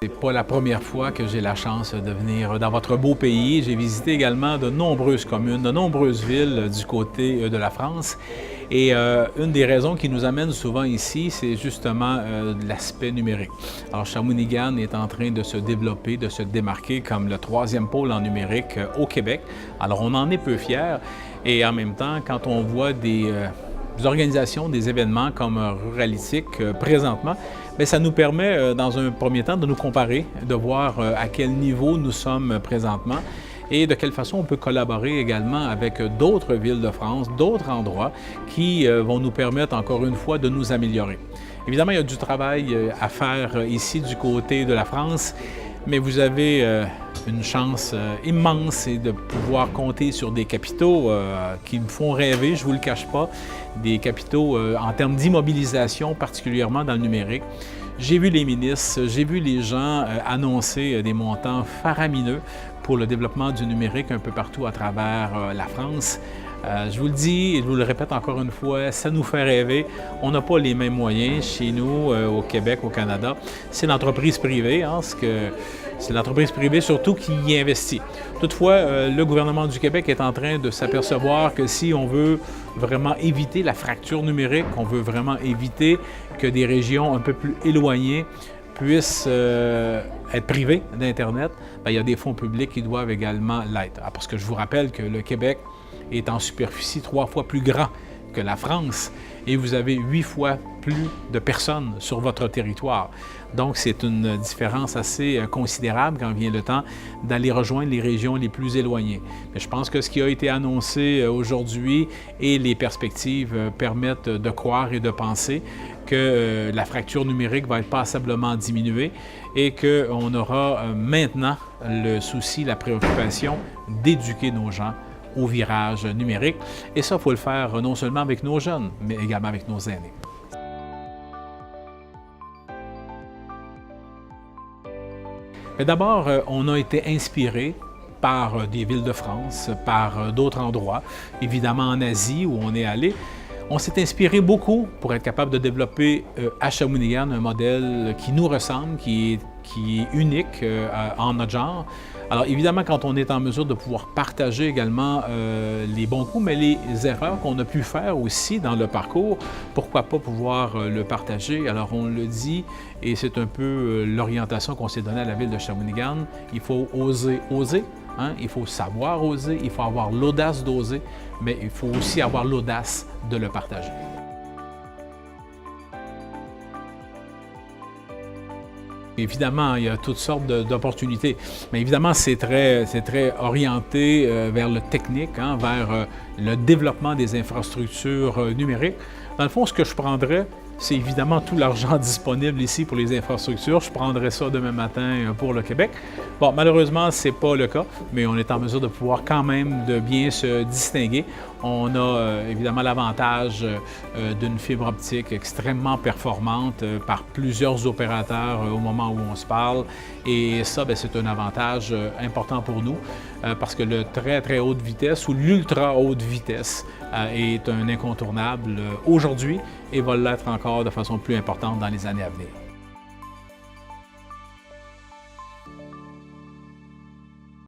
C'est pas la première fois que j'ai la chance de venir dans votre beau pays. J'ai visité également de nombreuses communes, de nombreuses villes du côté de la France. Et une des raisons qui nous amène souvent ici, c'est justement l'aspect numérique. Alors, Shawinigan est en train de se développer, de se démarquer comme le troisième pôle en numérique au Québec. Alors, on en est peu fiers. Et en même temps, quand on voit des organisations, des événements comme Ruralytique présentement, bien, ça nous permet, dans un premier temps, de nous comparer, de voir à quel niveau nous sommes présentement et de quelle façon on peut collaborer également avec d'autres villes de France, d'autres endroits qui vont nous permettre, encore une fois, de nous améliorer. Évidemment, il y a du travail à faire ici du côté de la France, mais vous avez une chance immense, c'est de pouvoir compter sur des capitaux qui me font rêver, je ne vous le cache pas, des capitaux en termes d'immobilisation, particulièrement dans le numérique. J'ai vu les ministres, j'ai vu les gens annoncer des montants faramineux pour le développement du numérique un peu partout à travers la France. Je vous le dis et je vous le répète encore une fois, ça nous fait rêver. On n'a pas les mêmes moyens chez nous, au Québec, au Canada. C'est l'entreprise privée, c'est l'entreprise privée surtout qui y investit. Toutefois, le gouvernement du Québec est en train de s'apercevoir que si on veut vraiment éviter la fracture numérique, on veut vraiment éviter que des régions un peu plus éloignées puissent être privées d'Internet, bien, il y a des fonds publics qui doivent également l'être. Parce que je vous rappelle que le Québec est en superficie 3 fois plus grand que la France et vous avez 8 fois plus de personnes sur votre territoire. Donc, c'est une différence assez considérable quand vient le temps d'aller rejoindre les régions les plus éloignées. Mais je pense que ce qui a été annoncé aujourd'hui et les perspectives permettent de croire et de penser que la fracture numérique va être passablement diminuée et qu'on aura maintenant le souci, la préoccupation d'éduquer nos gens au virage numérique. Et ça, il faut le faire non seulement avec nos jeunes, mais également avec nos aînés. D'abord, on a été inspiré par des villes de France, par d'autres endroits, évidemment en Asie où on est allé. On s'est inspiré beaucoup pour être capable de développer à Shawinigan un modèle qui nous ressemble, qui est unique en notre genre. Alors évidemment, quand on est en mesure de pouvoir partager également les bons coups, mais les erreurs qu'on a pu faire aussi dans le parcours, pourquoi pas pouvoir le partager? Alors on le dit, et c'est un peu l'orientation qu'on s'est donnée à la ville de Shawinigan, il faut oser, oser. Il faut savoir oser, il faut avoir l'audace d'oser, mais il faut aussi avoir l'audace de le partager. Évidemment, il y a toutes sortes d'opportunités, mais évidemment, c'est très orienté vers le technique, vers le développement des infrastructures numériques. Dans le fond, ce que je prendrais, c'est évidemment tout l'argent disponible ici pour les infrastructures. Je prendrai ça demain matin pour le Québec. Bon, malheureusement, ce n'est pas le cas, mais on est en mesure de pouvoir quand même de bien se distinguer. On a évidemment l'avantage d'une fibre optique extrêmement performante par plusieurs opérateurs au moment où on se parle. Et ça, c'est un avantage important pour nous parce que le très haute vitesse ou l'ultra haute vitesse est un incontournable aujourd'hui et va l'être encore de façon plus importante dans les années à venir.